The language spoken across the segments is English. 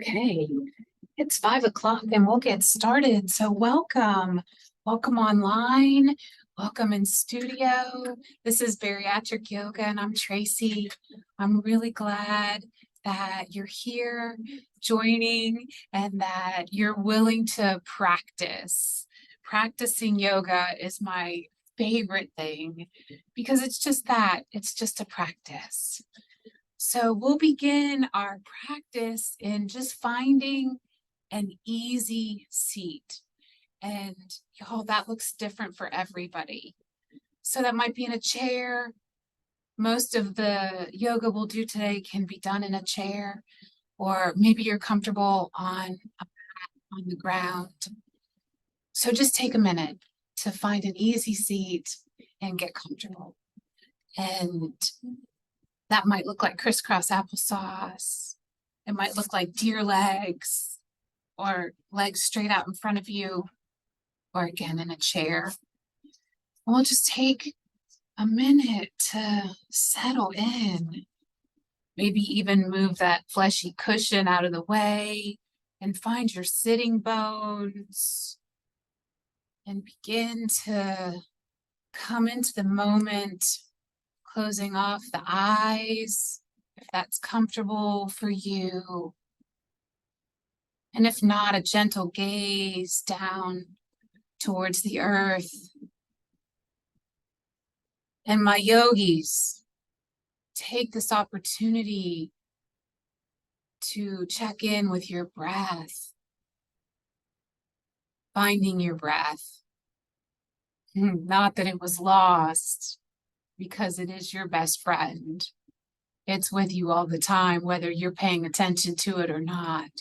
Okay, it's 5 o'clock and we'll get started. So welcome online, welcome in studio. This is Bariatric Yoga and I'm Tracy. I'm really glad that you're here joining and that you're willing to practice. Practicing yoga is my favorite thing because it's just that, it's just a practice. So we'll begin our practice in just finding an easy seat. And y'all, that looks different for everybody. So that might be in a chair. Most of the yoga we'll do today can be done in a chair, or maybe you're comfortable on the ground. So just take a minute to find an easy seat and get comfortable. And that might look like crisscross applesauce. It might look like deer legs or legs straight out in front of you, or again in a chair. We'll just take a minute to settle in. Maybe even move that fleshy cushion out of the way and find your sitting bones and begin to come into the moment, closing off the eyes, if that's comfortable for you. And if not, a gentle gaze down towards the earth. And my yogis, take this opportunity to check in with your breath, finding your breath. Not that it was lost, because it is your best friend. It's with you all the time, whether you're paying attention to it or not.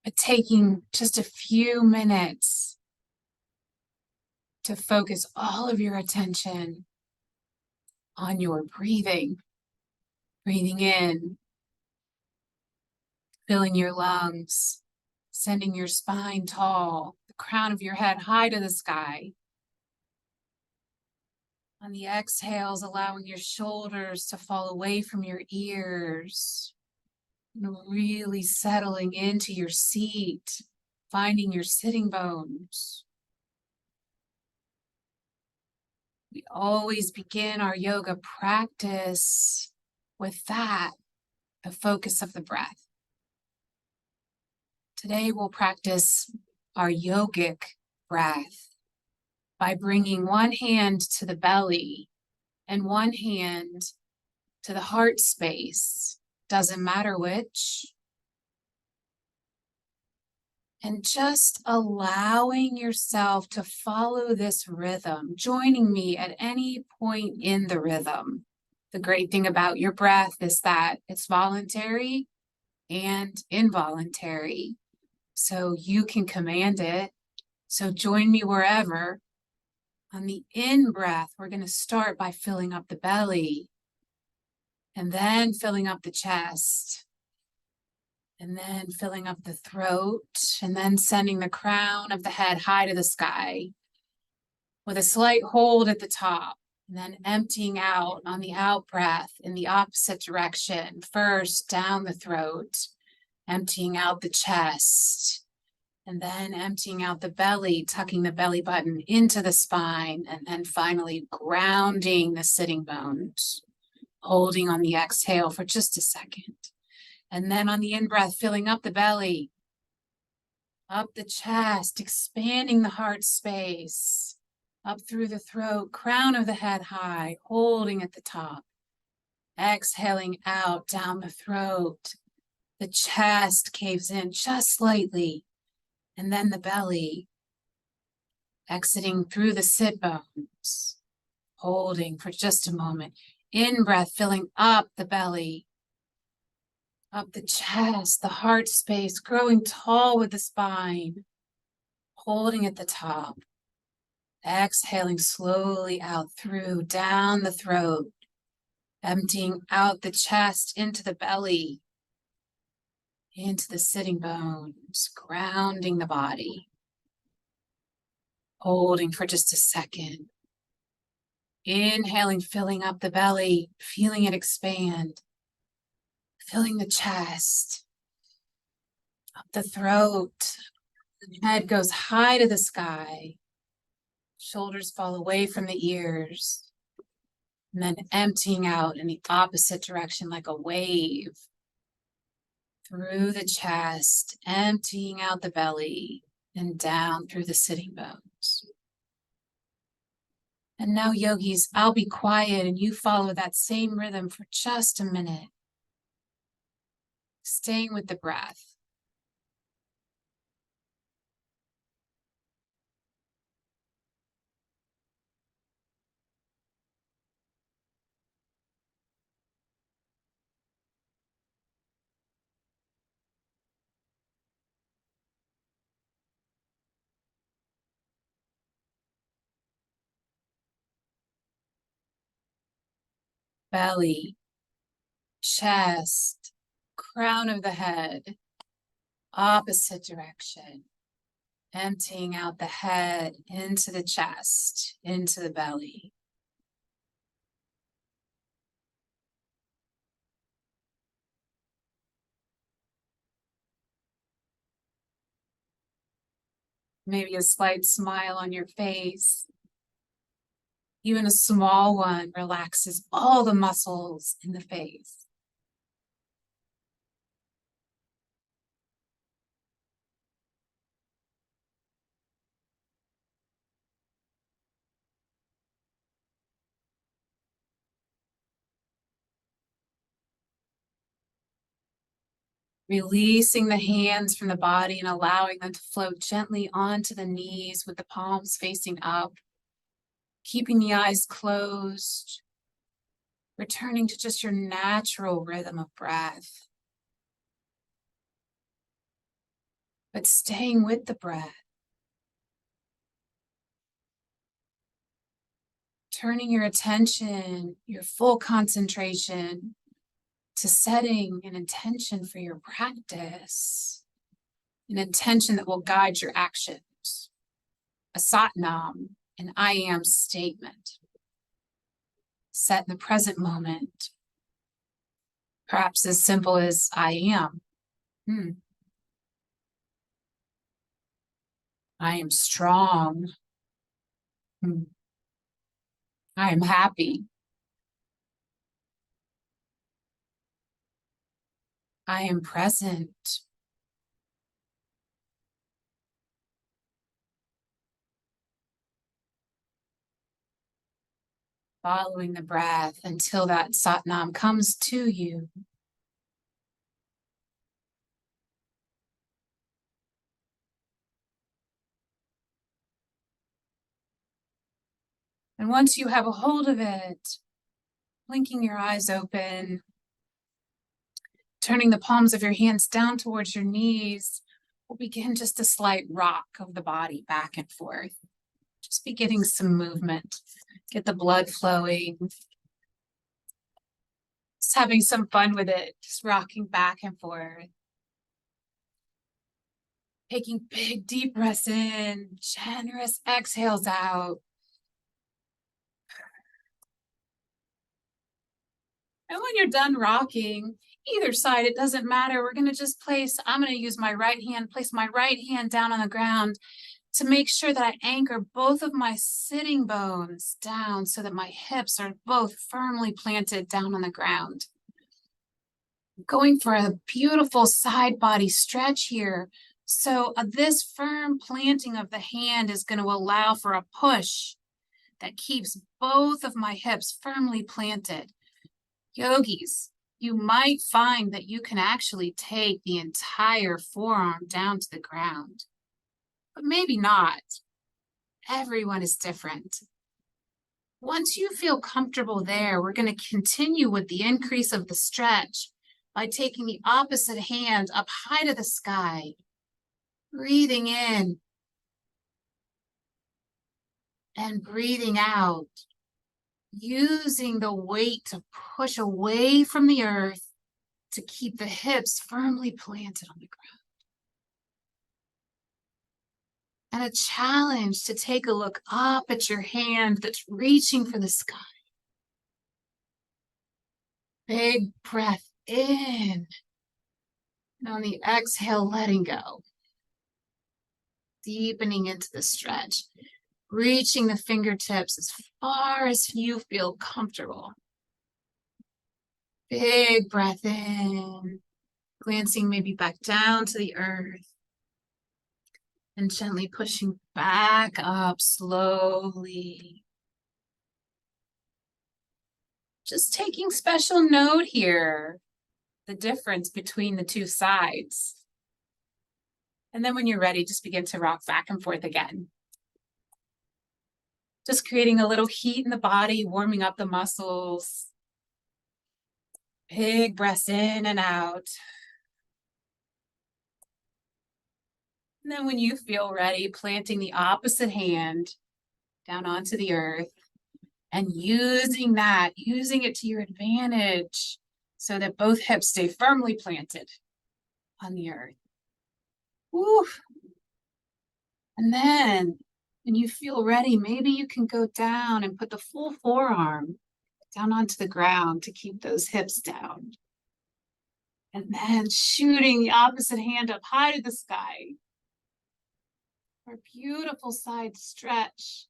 But taking just a few minutes to focus all of your attention on your breathing. Breathing in, filling your lungs, sending your spine tall, the crown of your head high to the sky. On the exhales, allowing your shoulders to fall away from your ears. And really settling into your seat, finding your sitting bones. We always begin our yoga practice with that, the focus of the breath. Today we'll practice our yogic breath by bringing one hand to the belly and one hand to the heart space. Doesn't matter which. And just allowing yourself to follow this rhythm, joining me at any point in the rhythm. The great thing about your breath is that it's voluntary and involuntary. So you can command it. So join me wherever. On the in breath, we're going to start by filling up the belly and then filling up the chest. And then filling up the throat, and then sending the crown of the head high to the sky with a slight hold at the top, and then emptying out on the out breath in the opposite direction. First down the throat, emptying out the chest, and then emptying out the belly, tucking the belly button into the spine, and then finally grounding the sitting bones, holding on the exhale for just a second. And then on the in-breath, filling up the belly, up the chest, expanding the heart space, up through the throat, crown of the head high, holding at the top. Exhaling out down the throat. The chest caves in just slightly. And then the belly, exiting through the sit bones, holding for just a moment. In-breath, filling up the belly. Up the chest, the heart space, growing tall with the spine, holding at the top. Exhaling slowly out through, down the throat, emptying out the chest into the belly, into the sitting bones, grounding the body. Holding for just a second. Inhaling, filling up the belly, feeling it expand. Filling the chest, up the throat. The head goes high to the sky. Shoulders fall away from the ears. And then emptying out in the opposite direction like a wave. Through the chest, emptying out the belly and down through the sitting bones. And now, yogis, I'll be quiet and you follow that same rhythm for just a minute. Staying with the breath. Belly, chest, crown of the head, opposite direction. Emptying out the head into the chest, into the belly. Maybe a slight smile on your face. Even a small one relaxes all the muscles in the face. Releasing the hands from the body and allowing them to float gently onto the knees with the palms facing up. Keeping the eyes closed. Returning to just your natural rhythm of breath. But staying with the breath. Turning your attention, your full concentration to setting an intention for your practice. An intention that will guide your actions. A satnam, an I am statement. Set in the present moment. Perhaps as simple as I am. I am strong. I am happy. I am present. Following the breath until that satnam comes to you. And once you have a hold of it, blinking your eyes open, turning the palms of your hands down towards your knees, we'll begin just a slight rock of the body back and forth. Just beginning some movement. Get the blood flowing. Just having some fun with it, just rocking back and forth. Taking big deep breaths in, generous exhales out. And when you're done rocking, either side, it doesn't matter. We're going to just I'm going to use my right hand, place my right hand down on the ground to make sure that I anchor both of my sitting bones down so that my hips are both firmly planted down on the ground. Going for a beautiful side body stretch here. So this firm planting of the hand is going to allow for a push that keeps both of my hips firmly planted. Yogis, you might find that you can actually take the entire forearm down to the ground, but maybe not. Everyone is different. Once you feel comfortable there, we're going to continue with the increase of the stretch by taking the opposite hand up high to the sky, breathing in and breathing out. Using the weight to push away from the earth to keep the hips firmly planted on the ground. And a challenge to take a look up at your hand that's reaching for the sky. Big breath in. And on the exhale, letting go. Deepening into the stretch. Reaching the fingertips as far as you feel comfortable. Big breath in. Glancing maybe back down to the earth. And gently pushing back up slowly. Just taking special note here, the difference between the two sides. And then when you're ready, just begin to rock back and forth again. Just creating a little heat in the body, warming up the muscles. Big breaths in and out. And then when you feel ready, planting the opposite hand down onto the earth and using it to your advantage so that both hips stay firmly planted on the earth. Woo. And then when you feel ready, maybe you can go down and put the full forearm down onto the ground to keep those hips down. And then shooting the opposite hand up high to the sky. For a beautiful side stretch.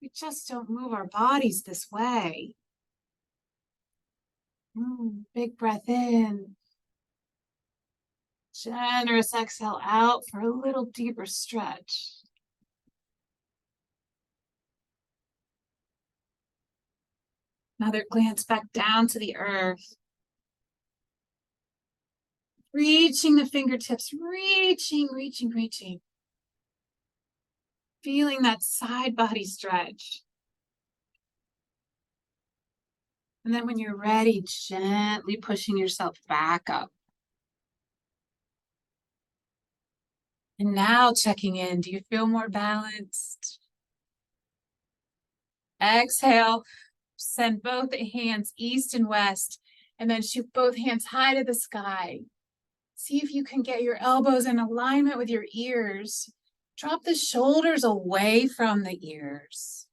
We just don't move our bodies this way. Big breath in. Generous exhale out for a little deeper stretch. Another glance back down to the earth. Reaching the fingertips, reaching. Feeling that side body stretch. And then when you're ready, gently pushing yourself back up. And now checking in, do you feel more balanced? Exhale, send both hands east and west, and then shoot both hands high to the sky. See if you can get your elbows in alignment with your ears. Drop the shoulders away from the ears.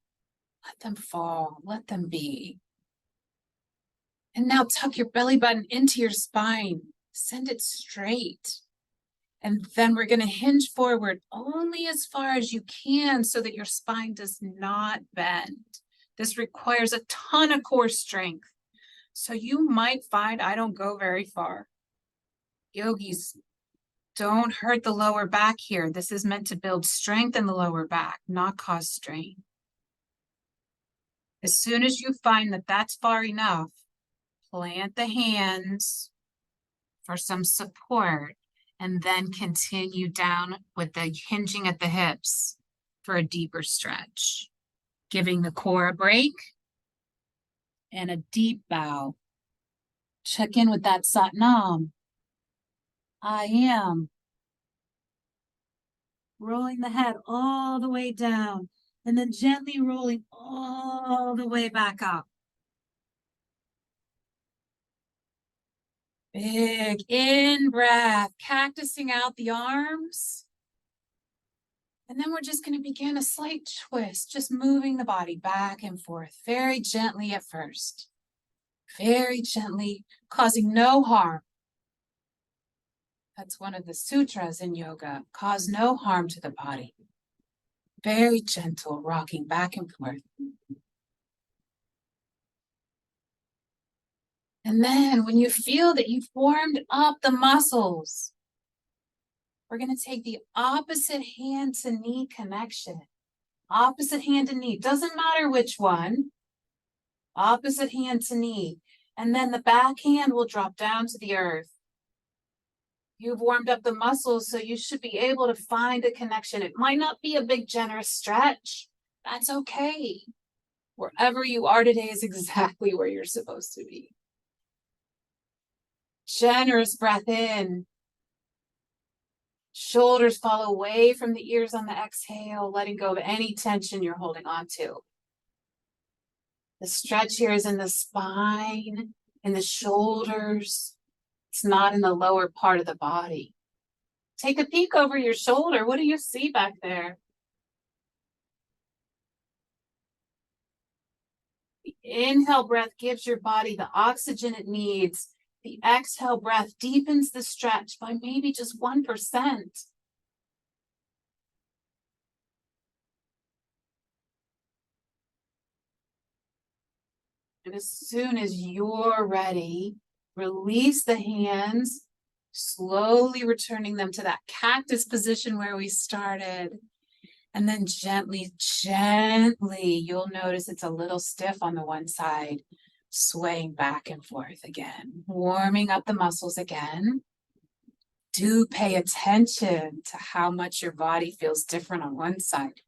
Let them fall, let them be. And now tuck your belly button into your spine. Send it straight. And then we're going to hinge forward only as far as you can so that your spine does not bend. This requires a ton of core strength. So you might find I don't go very far. Yogis, don't hurt the lower back here. This is meant to build strength in the lower back, not cause strain. As soon as you find that that's far enough, plant the hands for some support and then continue down with the hinging at the hips for a deeper stretch. Giving the core a break and a deep bow. Check in with that Sat Nam. I am. Rolling the head all the way down and then gently rolling all the way back up. Big in breath, cactusing out the arms. And then we're just going to begin a slight twist, just moving the body back and forth very gently at first. Very gently, causing no harm. That's one of the sutras in yoga, cause no harm to the body. Very gentle, rocking back and forth. And then when you feel that you've warmed up the muscles, we're going to take the opposite hand to knee connection. Opposite hand to knee. Doesn't matter which one. Opposite hand to knee. And then the back hand will drop down to the earth. You've warmed up the muscles, so you should be able to find a connection. It might not be a big, generous stretch. That's okay. Wherever you are today is exactly where you're supposed to be. Generous breath in. Shoulders fall away from the ears on the exhale, letting go of any tension you're holding on to. The stretch here is in the spine, in the shoulders. It's not in the lower part of the body. Take a peek over your shoulder. What do you see back there? The inhale breath gives your body the oxygen it needs The exhale breath deepens the stretch by maybe just 1%. And as soon as you're ready, release the hands, slowly returning them to that cactus position where we started. And then gently, you'll notice it's a little stiff on the one side, swaying back and forth again, warming up the muscles again. Do pay attention to how much your body feels different on one side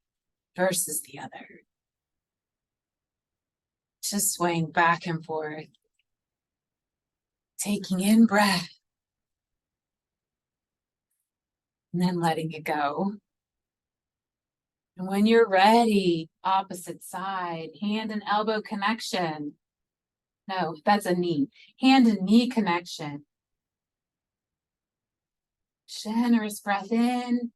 versus the other. Just swaying back and forth, taking in breath, and then letting it go. And when you're ready, opposite side, hand and elbow connection. No, that's a knee. Hand and knee connection. Generous breath in.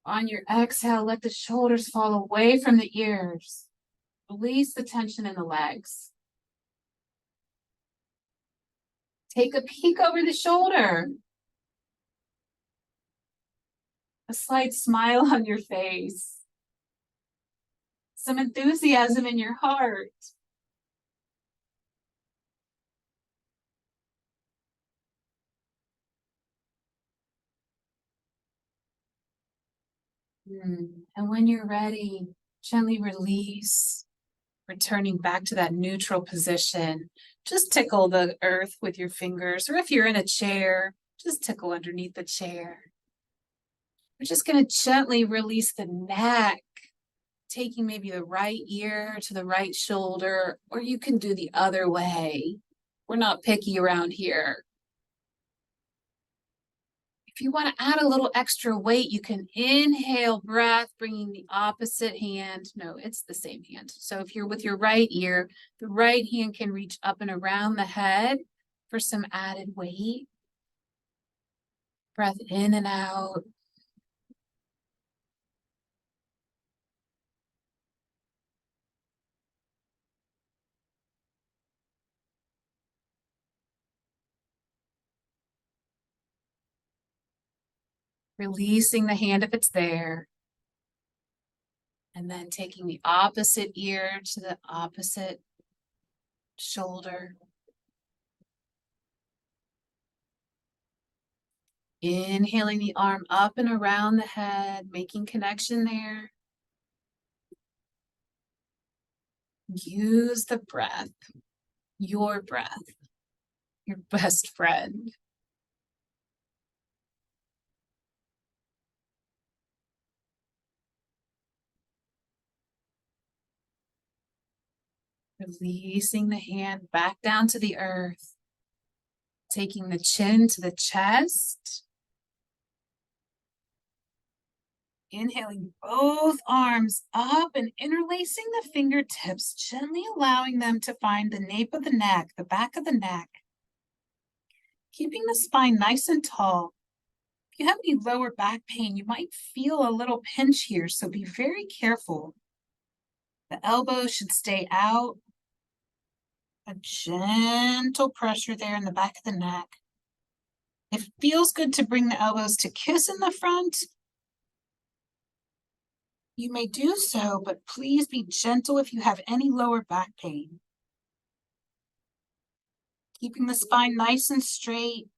On your exhale, let the shoulders fall away from the ears. Release the tension in the legs. Take a peek over the shoulder. A slight smile on your face. Some enthusiasm in your heart. And when you're ready, gently release, returning back to that neutral position. Just tickle the earth with your fingers, or if you're in a chair, just tickle underneath the chair. We're just going to gently release the neck, taking maybe the right ear to the right shoulder, or you can do the other way. We're not picky around here. If you want to add a little extra weight, you can inhale breath, bringing the opposite hand. No, it's the same hand. So if you're with your right ear, the right hand can reach up and around the head for some added weight. Breath in and out. Releasing the hand if it's there. And then taking the opposite ear to the opposite shoulder. Inhaling the arm up and around the head, making connection there. Use the breath, your best friend. Releasing the hand back down to the earth. Taking the chin to the chest. Inhaling both arms up and interlacing the fingertips, gently allowing them to find the nape of the neck, the back of the neck. Keeping the spine nice and tall. If you have any lower back pain, you might feel a little pinch here, so be very careful. The elbow should stay out. A gentle pressure there in the back of the neck. It feels good to bring the elbows to kiss in the front. You may do so, but please be gentle if you have any lower back pain. Keeping the spine nice and straight.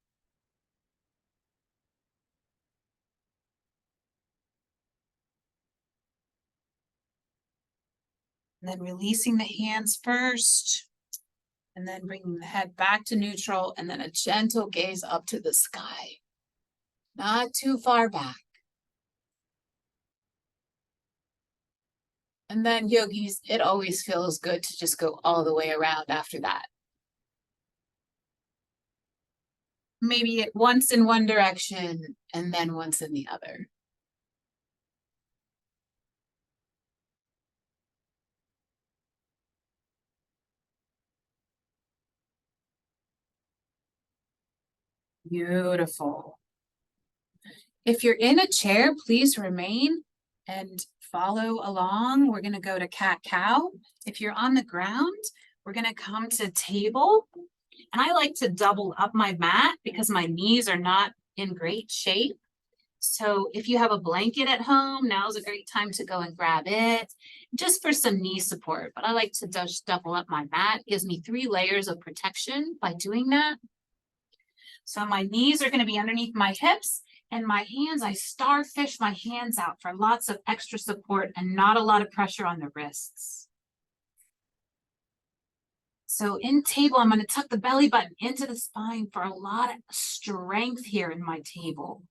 And then releasing the hands first. And then bringing the head back to neutral, and then a gentle gaze up to the sky. Not too far back. And then yogis, it always feels good to just go all the way around after that. Maybe once in one direction and then once in the other. Beautiful. If you're in a chair, please remain and follow along. We're going to go to cat-cow. If you're on the ground, We're going to come to table. And I like to double up my mat because my knees are not in great shape. So if you have a blanket at home, now's a great time to go and grab it just for some knee support. But I like to just double up my mat. It gives me 3 layers of protection by doing that. So my knees are going to be underneath my hips, and my hands, I starfish my hands out for lots of extra support and not a lot of pressure on the wrists. So in table, I'm going to tuck the belly button into the spine for a lot of strength here in my table.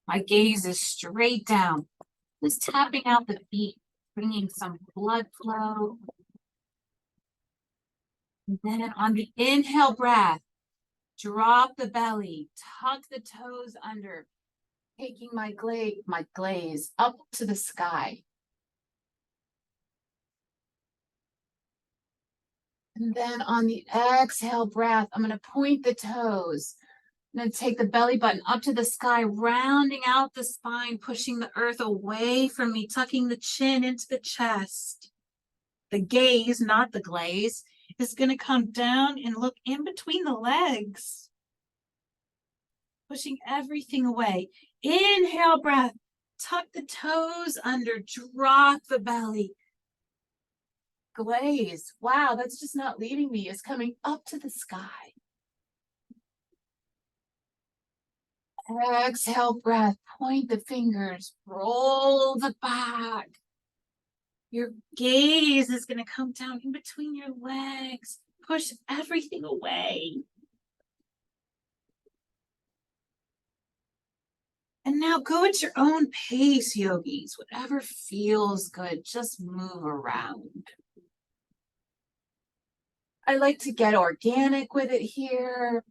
My gaze is straight down, just tapping out the feet, bringing some blood flow. And then on the inhale breath, drop the belly, tuck the toes under, taking my gaze up to the sky. And then on the exhale breath, I'm going to point the toes. I'm going to take the belly button up to the sky, rounding out the spine, pushing the earth away from me, tucking the chin into the chest. The gaze, not the glaze, is going to come down and look in between the legs, pushing everything away. Inhale breath, tuck the toes under, drop the belly. Glaze, wow, that's just not leaving me. It's coming up to the sky. Exhale breath, point the fingers, roll the back. Your gaze is going to come down in between your legs. Push everything away. And now go at your own pace, yogis. Whatever feels good, just move around. I like to get organic with it here.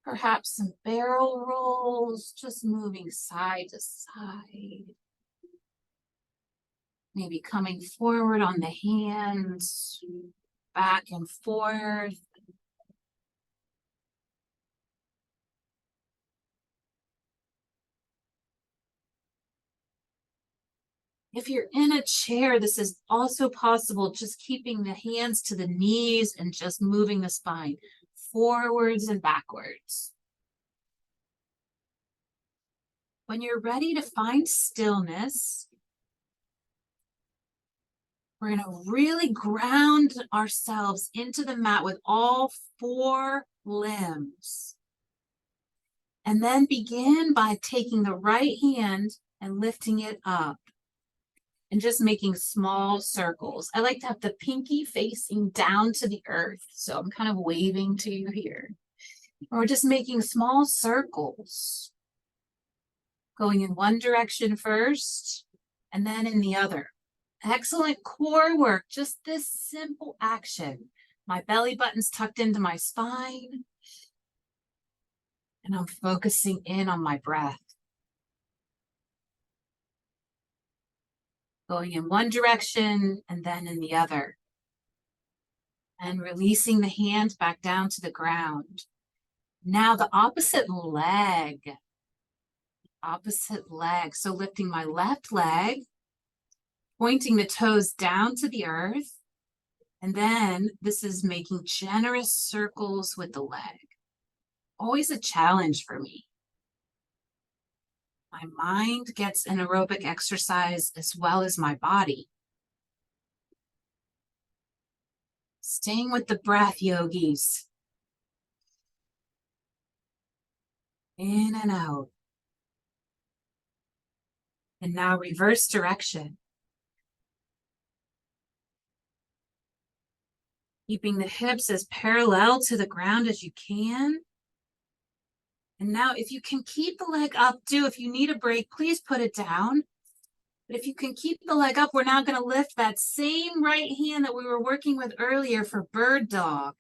Perhaps some barrel rolls, just moving side to side. Maybe coming forward on the hands, back and forth. If you're in a chair, this is also possible, just keeping the hands to the knees and just moving the spine forwards and backwards. When you're ready to find stillness, we're going to really ground ourselves into the mat with all 4 limbs. And then begin by taking the right hand and lifting it up and just making small circles. I like to have the pinky facing down to the earth. So I'm kind of waving to you here. And we're just making small circles, going in one direction first and then in the other. Excellent core work, just this simple action. My belly button's tucked into my spine, and I'm focusing in on my breath. Going in one direction and then in the other. And releasing the hands back down to the ground. Now the opposite leg. Opposite leg. So lifting my left leg, pointing the toes down to the earth. And then this is making generous circles with the leg. Always a challenge for me. My mind gets an aerobic exercise as well as my body. Staying with the breath, yogis. In and out. And now reverse direction. Keeping the hips as parallel to the ground as you can. And now if you can keep the leg up, do. If you need a break, please put it down. But if you can keep the leg up, we're now going to lift that same right hand that we were working with earlier for bird dog.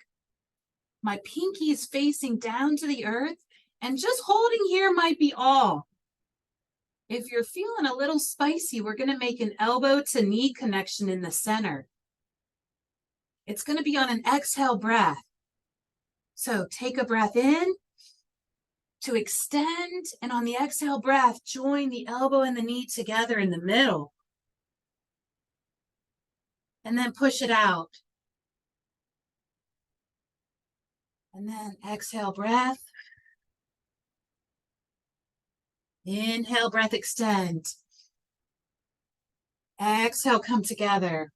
My pinky is facing down to the earth, and just holding here might be all. If you're feeling a little spicy, we're going to make an elbow to knee connection in the center. It's going to be on an exhale breath. So take a breath in to extend, and on the exhale breath, join the elbow and the knee together in the middle. And then push it out. And then exhale, breath. Inhale, breath, extend. Exhale, come together.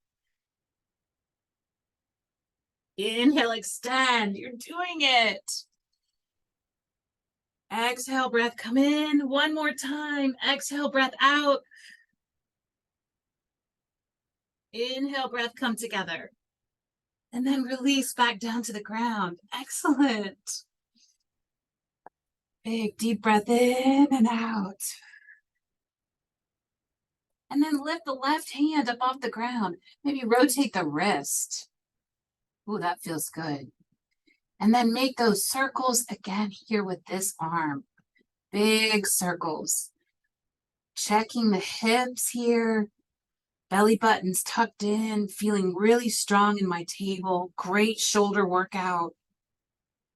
Inhale, extend. You're doing it. Exhale, breath, come in. One more time. Exhale, breath out. Inhale, breath, come together. And then release back down to the ground. Excellent. Big deep breath in and out. And then lift the left hand up off the ground. Maybe rotate the wrist. Ooh, that feels good. And then make those circles again here with this arm. Big circles. Checking the hips here. Belly buttons tucked in, feeling really strong in my table. Great shoulder workout.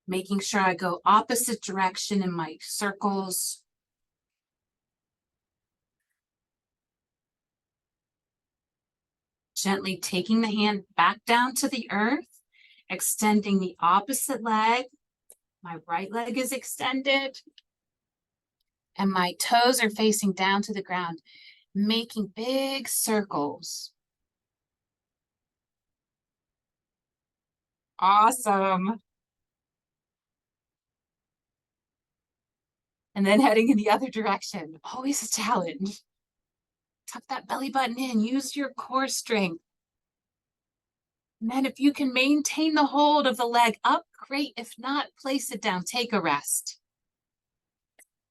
Making sure I go opposite direction in my circles. Gently taking the hand back down to the earth, extending the opposite leg. My right leg is extended. And my toes are facing down to the ground, making big circles. Awesome. And then heading in the other direction, always a challenge. Tuck that belly button in, use your core strength. And then if you can maintain the hold of the leg up, great. If not, place it down, take a rest.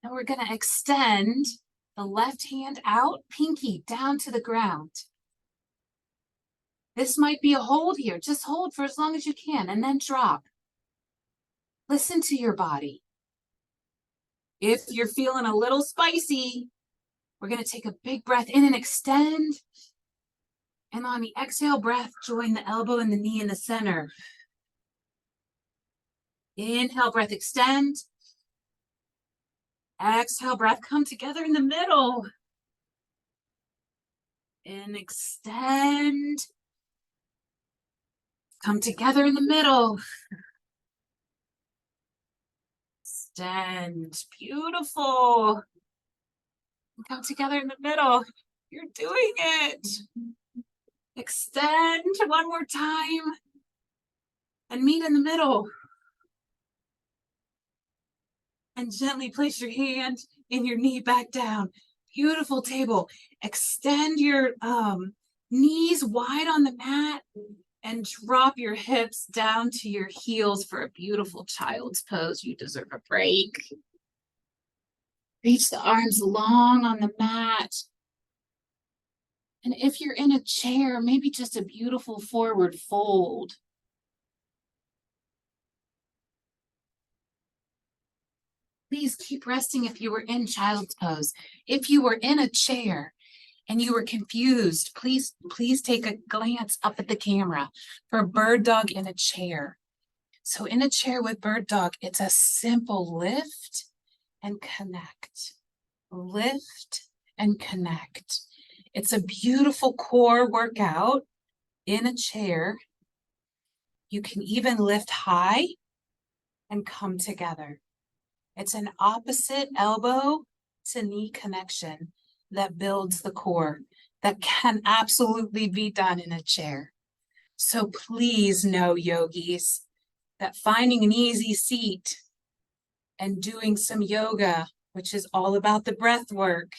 And we're gonna extend the left hand out, pinky down to the ground. This might be a hold here. Just hold for as long as you can and then drop. Listen to your body. If you're feeling a little spicy, we're going to take a big breath in and extend. And on the exhale breath, join the elbow and the knee in the center. Inhale, breath, extend. Exhale, breath, come together in the middle. And extend. Come together in the middle. Extend. Beautiful. Come together in the middle. You're doing it. Extend one more time. And meet in the middle. And gently place your hand in your knee back down. Beautiful table. Extend your knees wide on the mat and drop your hips down to your heels for a beautiful child's pose. You deserve a break. Reach the arms long on the mat. And if you're in a chair, maybe just a beautiful forward fold. Please keep resting if you were in child's pose. If you were in a chair and you were confused, please take a glance up at the camera for bird dog in a chair. So in a chair with bird dog, it's a simple lift and connect. Lift and connect. It's a beautiful core workout in a chair. You can even lift high and come together. It's an opposite elbow to knee connection that builds the core that can absolutely be done in a chair. So please know, yogis, that finding an easy seat and doing some yoga, which is all about the breath work,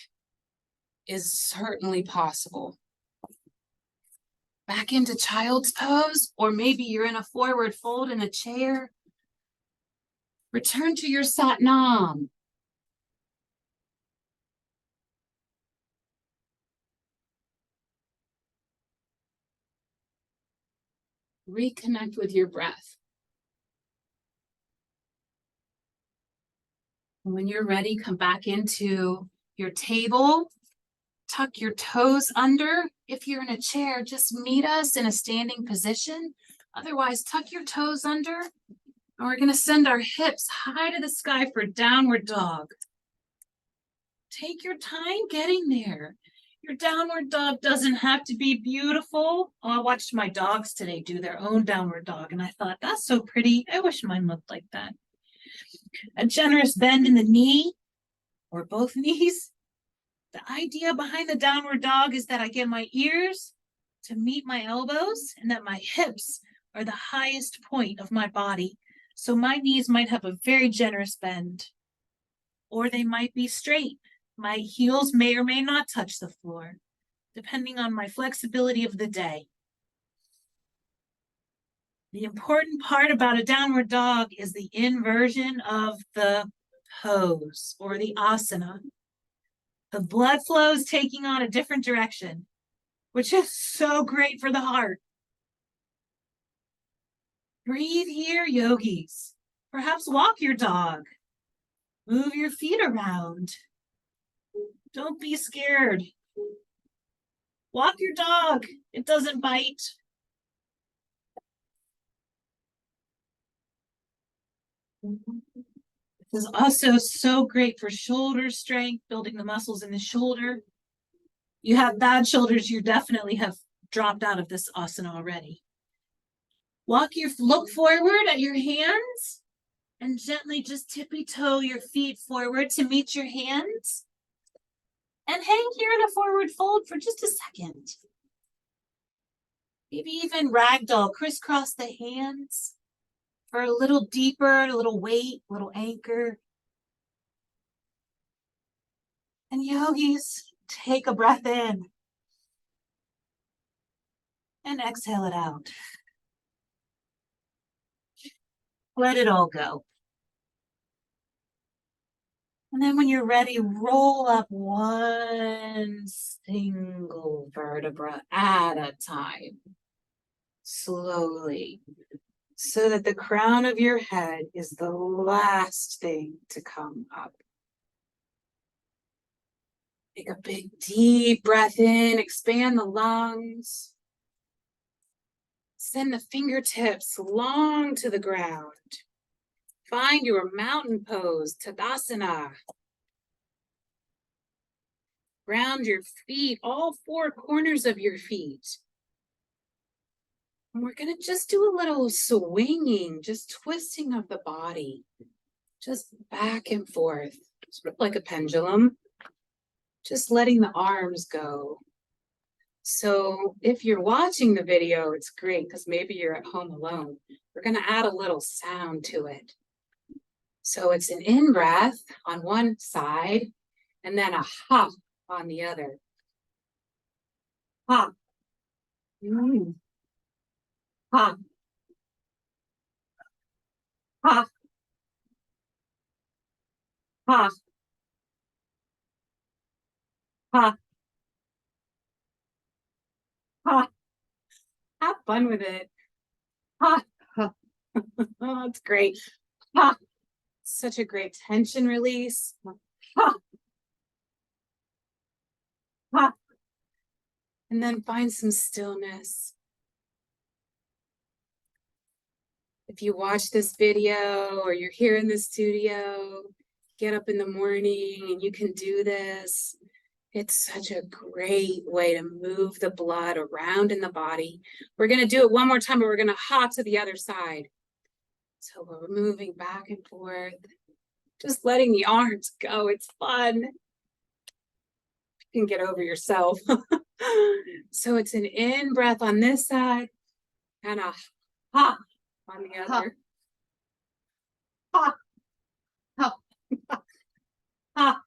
is certainly possible. Back into child's pose, or maybe you're in a forward fold in a chair. Return to your Sat Nam. Reconnect with your breath. When you're ready, come back into your table. Tuck your toes under. If you're in a chair, just meet us in a standing position. Otherwise, tuck your toes under. And we're going to send our hips high to the sky for downward dog. Take your time getting there. Your downward dog doesn't have to be beautiful. Oh, I watched my dogs today do their own downward dog, and I thought, that's so pretty. I wish mine looked like that. A generous bend in the knee or both knees. The idea behind the downward dog is that I get my ears to meet my elbows and that my hips are the highest point of my body. So my knees might have a very generous bend, or they might be straight. My heels may or may not touch the floor, depending on my flexibility of the day. The important part about a downward dog is the inversion of the pose or the asana. The blood flow is taking on a different direction, which is so great for the heart. Breathe here, yogis. Perhaps walk your dog. Move your feet around. Don't be scared. Walk your dog. It doesn't bite. This is also so great for shoulder strength, building the muscles in the shoulder. You have bad shoulders, you definitely have dropped out of this asana already. Look forward at your hands and gently just tippy-toe your feet forward to meet your hands. And hang here in a forward fold for just a second. Maybe even ragdoll, crisscross the hands for a little deeper, a little weight, a little anchor. And yogis, take a breath in and exhale it out. Let it all go. And then when you're ready, roll up one single vertebra at a time, slowly, so that the crown of your head is the last thing to come up. Take a big, deep breath in, expand the lungs. Send the fingertips long to the ground. Find your mountain pose, Tadasana. Ground your feet, all four corners of your feet. And we're going to just do a little swinging, just twisting of the body, just back and forth, sort of like a pendulum, just letting the arms go. So if you're watching the video, it's great because maybe you're at home alone. We're going to add a little sound to it. So it's an in-breath on one side and then a ha on the other. Ha. Ha. Ha. Ha. Ha. Ha. Have fun with it. Ha. Ha. Oh, it's great. Ha. Such a great tension release. Ha. Ha. And then find some stillness. If you watch this video or you're here in the studio, get up in the morning and you can do this. It's such a great way to move the blood around in the body. We're going to do it one more time, but we're going to hop to the other side. So we're moving back and forth, just letting the arms go. It's fun. You can get over yourself. So it's an in breath on this side and a ha on the other. Ha. Ha. Ha. Ha.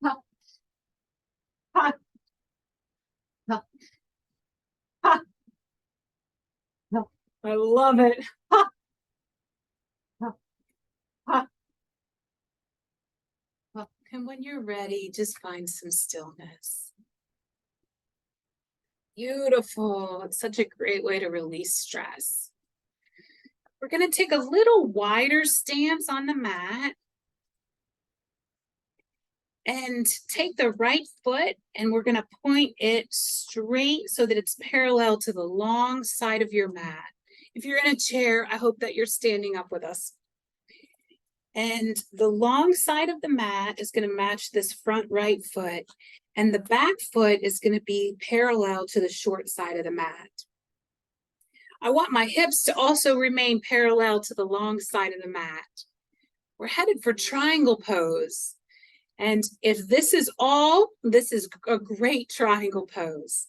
Ha. Ha. Ha. Ha. I love it. Ha. Ha. Ha. Ha. And when you're ready, just find some stillness. Beautiful. It's such a great way to release stress. We're going to take a little wider stance on the mat. And take the right foot and we're going to point it straight so that it's parallel to the long side of your mat. If you're in a chair, I hope that you're standing up with us. And the long side of the mat is going to match this front right foot. And the back foot is going to be parallel to the short side of the mat. I want my hips to also remain parallel to the long side of the mat. We're headed for triangle pose. And if this is all, this is a great triangle pose.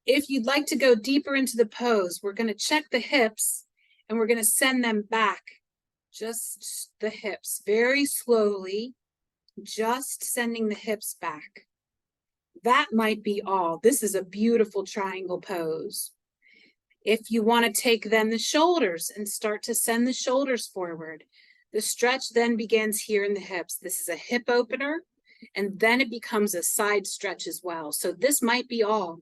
If you'd like to go deeper into the pose, we're going to check the hips and we're going to send them back. Just the hips, very slowly, just sending the hips back. That might be all. This is a beautiful triangle pose. If you want to take then the shoulders and start to send the shoulders forward, the stretch then begins here in the hips. This is a hip opener, and then it becomes a side stretch as well. So this might be all.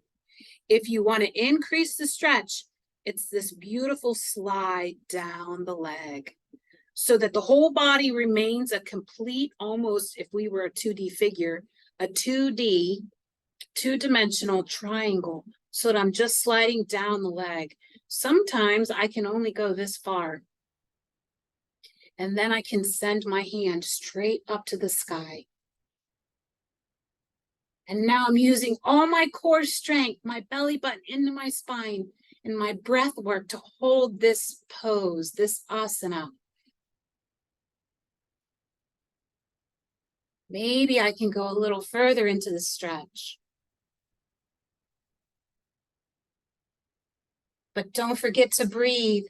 If you want to increase the stretch, it's this beautiful slide down the leg so that the whole body remains a complete, almost, if we were a 2D figure, a 2D, two-dimensional triangle, so that I'm just sliding down the leg. Sometimes I can only go this far. And then I can send my hand straight up to the sky. And now I'm using all my core strength, my belly button into my spine, and my breath work to hold this pose, this asana. Maybe I can go a little further into the stretch. But don't forget to breathe.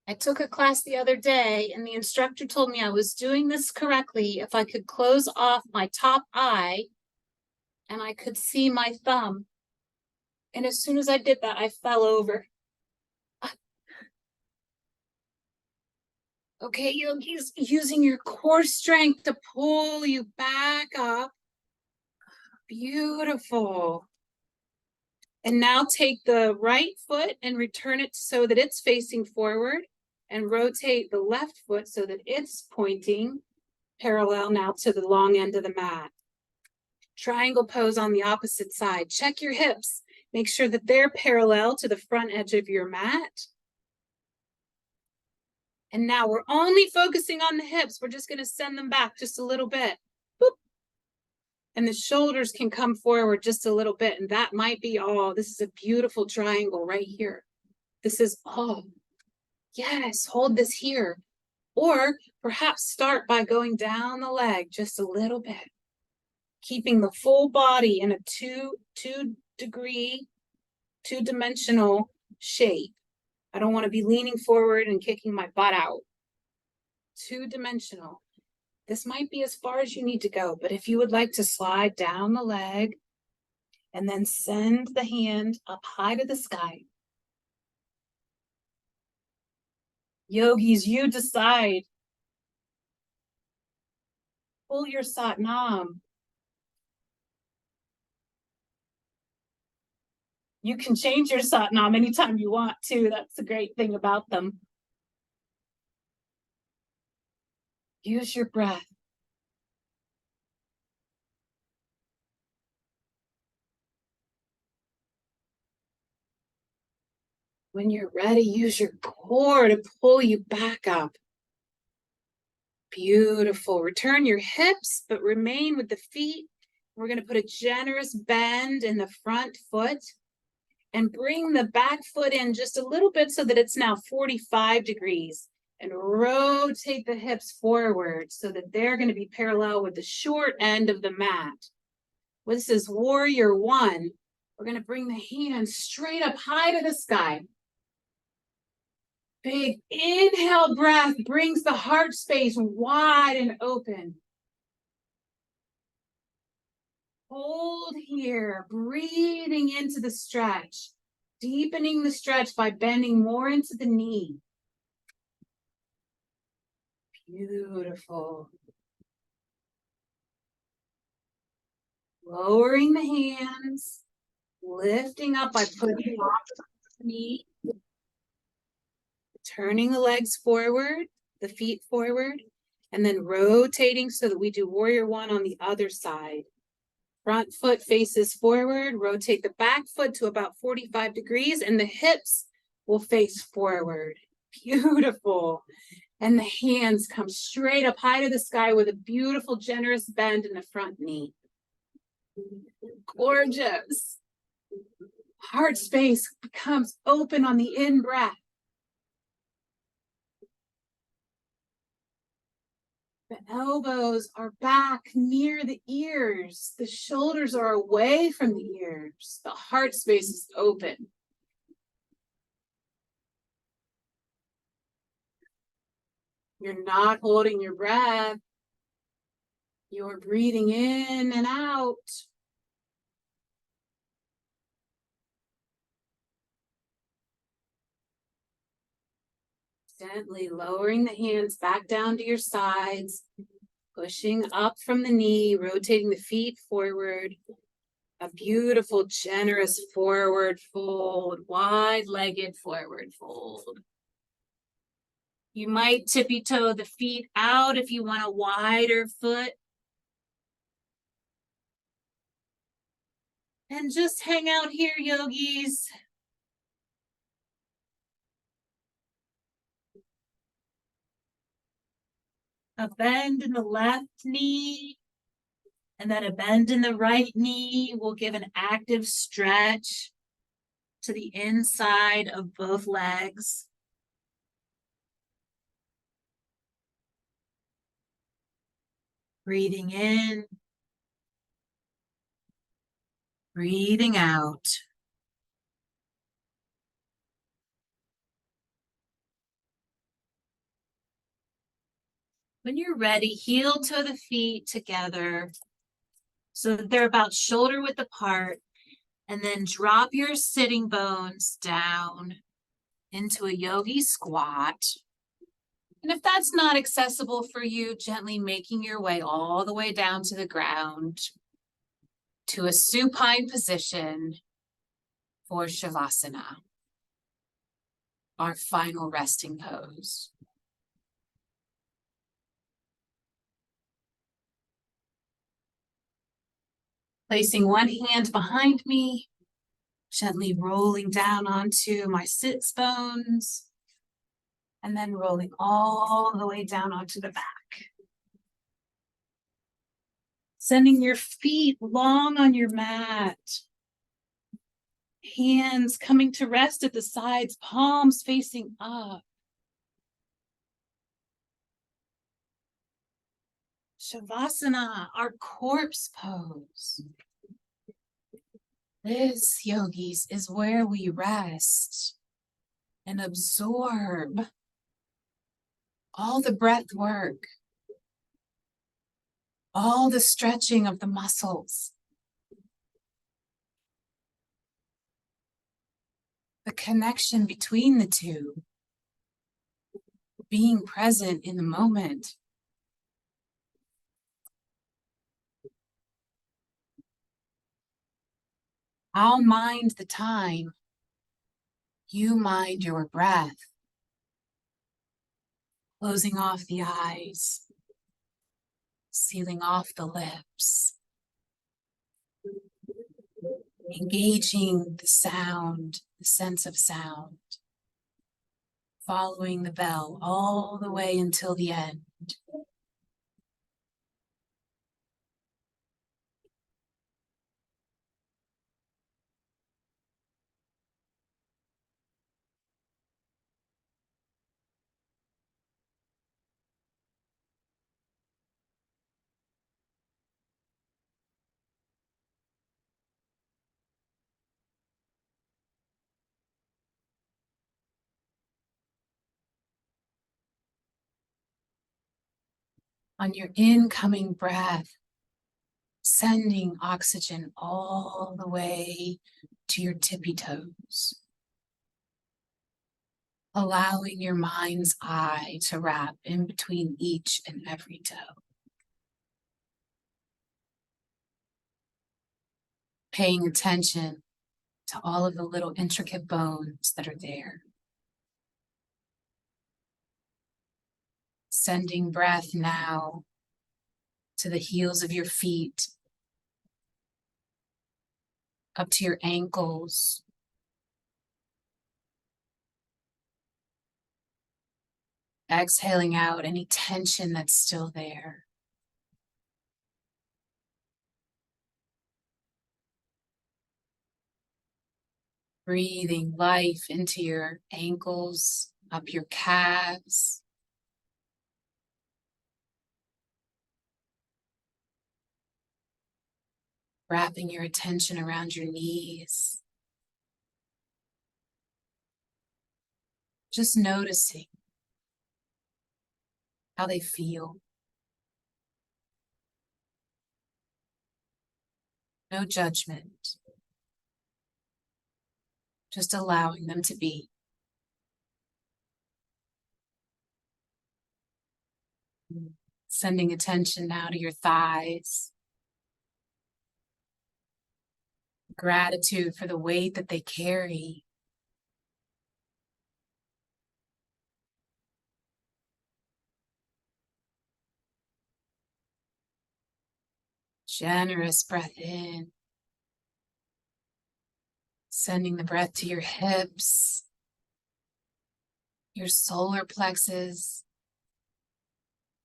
I took a class the other day and the instructor told me I was doing this correctly if I could close off my top eye and I could see my thumb. And as soon as I did that, I fell over. Okay, you're using your core strength to pull you back up. Beautiful. And now take the right foot and return it so that it's facing forward, and rotate the left foot so that it's pointing parallel now to the long end of the mat. Triangle pose on the opposite side. Check your hips. Make sure that they're parallel to the front edge of your mat. And now we're only focusing on the hips. We're just going to send them back just a little bit. Boop. And the shoulders can come forward just a little bit. And that might be all. This is a beautiful triangle right here. This is all. Yes, hold this here. Or perhaps start by going down the leg just a little bit. Keeping the full body in a two-dimensional shape. I don't want to be leaning forward and kicking my butt out. Two-dimensional. This might be as far as you need to go, but if you would like to slide down the leg and then send the hand up high to the sky. Yogis, you decide. Pull your Satnam. You can change your Satnam anytime you want to. That's the great thing about them. Use your breath. When you're ready, use your core to pull you back up. Beautiful. Return your hips, but remain with the feet. We're going to put a generous bend in the front foot and bring the back foot in just a little bit so that it's now 45 degrees. And rotate the hips forward so that they're going to be parallel with the short end of the mat. This is warrior one. We're going to bring the hands straight up high to the sky. Big inhale breath brings the heart space wide and open. Hold here, breathing into the stretch, deepening the stretch by bending more into the knee. Beautiful. Lowering the hands, lifting up by putting off the knee. Turning the legs forward, the feet forward, and then rotating so that we do warrior one on the other side. Front foot faces forward. Rotate the back foot to about 45 degrees and the hips will face forward. Beautiful. And the hands come straight up high to the sky with a beautiful, generous bend in the front knee. Gorgeous. Heart space becomes open on the in-breath. The elbows are back near the ears. The shoulders are away from the ears. The heart space is open. You're not holding your breath. You're breathing in and out. Gently lowering the hands back down to your sides, pushing up from the knee, rotating the feet forward. A beautiful, generous forward fold, wide-legged forward fold. You might tippy-toe the feet out if you want a wider foot. And just hang out here, yogis. A bend in the left knee, and then a bend in the right knee will give an active stretch to the inside of both legs. Breathing in, breathing out. When you're ready, heel toe the feet together so that they're about shoulder width apart, and then drop your sitting bones down into a yogi squat. And if that's not accessible for you, gently making your way all the way down to the ground to a supine position for Shavasana, our final resting pose. Placing one hand behind me, gently rolling down onto my sits bones, and then rolling all the way down onto the back. Sending your feet long on your mat. Hands coming to rest at the sides, palms facing up. Shavasana, our corpse pose. This, yogis, is where we rest and absorb all the breath work, all the stretching of the muscles, the connection between the two, being present in the moment. I'll mind the time. You mind your breath. Closing off the eyes, sealing off the lips, engaging the sound, the sense of sound, following the bell all the way until the end. On your incoming breath, sending oxygen all the way to your tippy toes, allowing your mind's eye to wrap in between each and every toe. Paying attention to all of the little intricate bones that are there. Sending breath now to the heels of your feet, up to your ankles. Exhaling out any tension that's still there. Breathing life into your ankles, up your calves. Wrapping your attention around your knees. Just noticing how they feel. No judgment. Just allowing them to be. Sending attention now to your thighs. Gratitude for the weight that they carry. Generous breath in. Sending the breath to your hips, your solar plexus,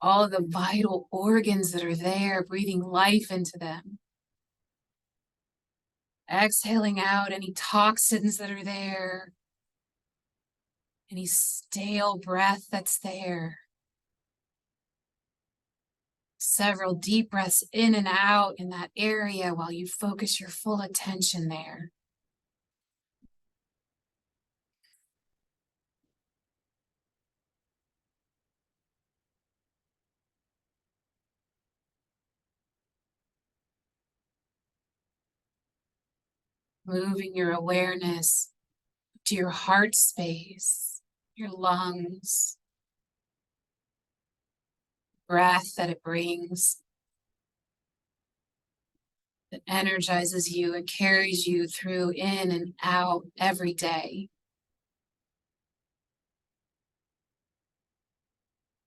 all of the vital organs that are there, breathing life into them. Exhaling out any toxins that are there, any stale breath that's there. Several deep breaths in and out in that area while you focus your full attention there. Moving your awareness to your heart space, your lungs, breath that it brings, that energizes you and carries you through in and out every day.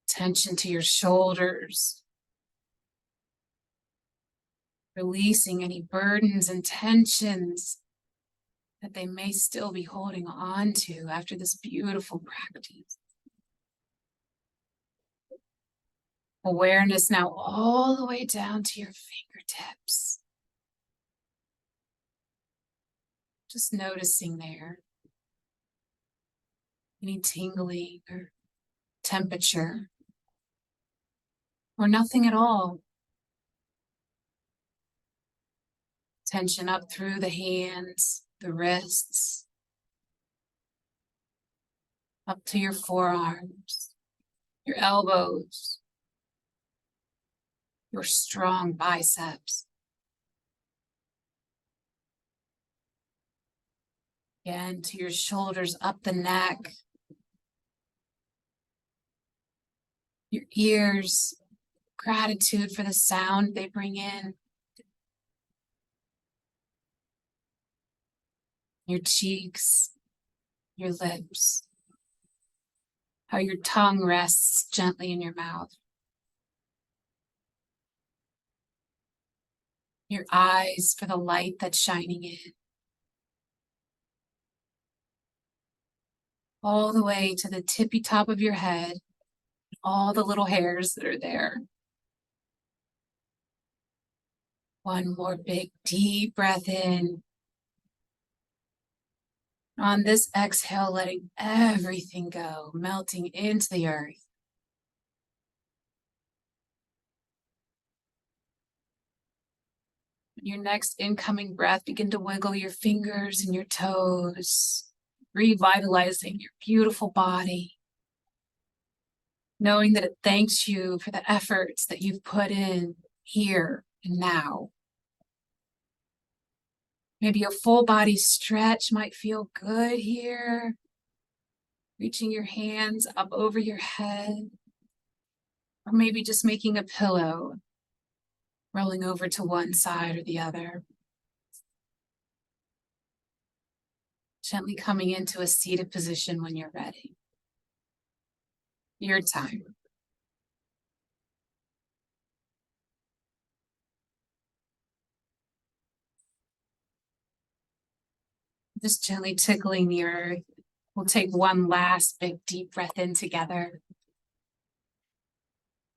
Attention to your shoulders, releasing any burdens and tensions that they may still be holding on to after this beautiful practice. Awareness now all the way down to your fingertips. Just noticing there any tingling or temperature or nothing at all. Tension up through the hands, the wrists, up to your forearms, your elbows, your strong biceps. Again, to your shoulders, up the neck, your ears, gratitude for the sound they bring in, your cheeks, your lips, how your tongue rests gently in your mouth, your eyes for the light that's shining in, all the way to the tippy top of your head, all the little hairs that are there. One more big deep breath in. On this exhale, letting everything go, melting into the earth. Your next incoming breath, begin to wiggle your fingers and your toes, revitalizing your beautiful body, knowing that it thanks you for the efforts that you've put in here and now. Maybe a full body stretch might feel good here. Reaching your hands up over your head, or maybe just making a pillow, rolling over to one side or the other. Gently coming into a seated position when you're ready. Your time. Just gently tickling the earth. We'll take one last big deep breath in together.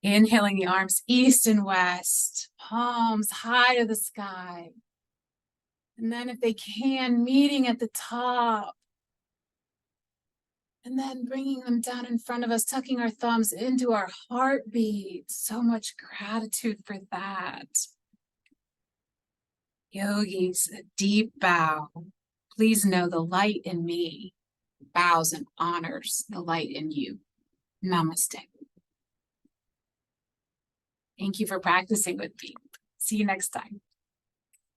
Inhaling the arms east and west, palms high to the sky. And then if they can, meeting at the top. And then bringing them down in front of us, tucking our thumbs into our heartbeat. So much gratitude for that. Yogis, a deep bow. Please know the light in me bows and honors the light in you. Namaste. Thank you for practicing with me. See you next time.